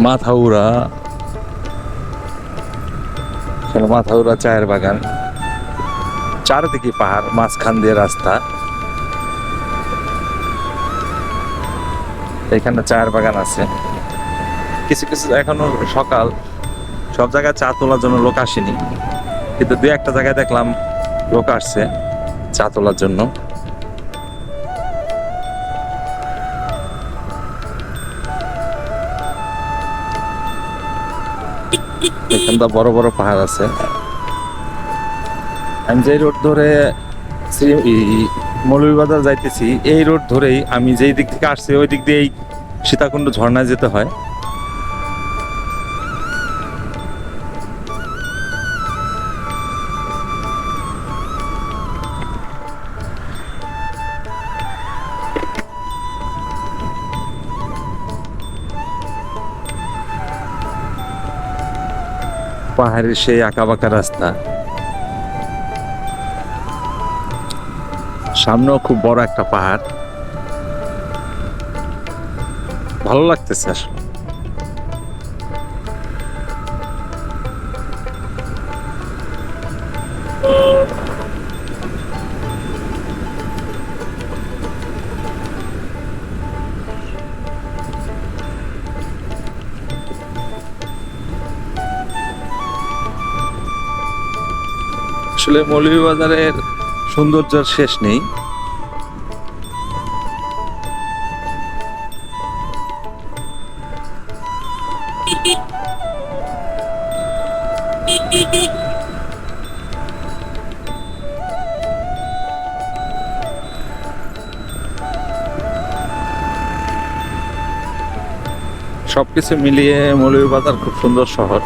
মাথাউড়া, মাথাউড়া চায়ের বাগান, চারদিকে পাহাড়, মাঝখান দিয়ে রাস্তা। এখানে চায়ের বাগান আছে। কিছু কিছু এখনো সকাল, সব জায়গায় চা তোলার জন্য লোক আসেনি, কিন্তু দুই একটা জায়গায় দেখলাম লোক আসছে চা তোলার জন্য। এখানটা বড় বড় পাহাড় আছে। আমি যে রোড ধরে মৌলভীবাজার যাইতেছি, এই রোড ধরেই আমি যেই দিক থেকে আসছি ওই দিক দিয়েই সীতাকুণ্ড ঝর্ণায় যেতে হয়। পাহাড়ের সেই আঁকাবাঁকা রাস্তা, সামনেও খুব বড় একটা পাহাড়। ভালো লাগতেছে আসলে। আসলে মৌলভীবাজারের সৌন্দর্যের শেষ নেই। সবকিছু মিলিয়ে মৌলভীবাজার খুব সুন্দর শহর।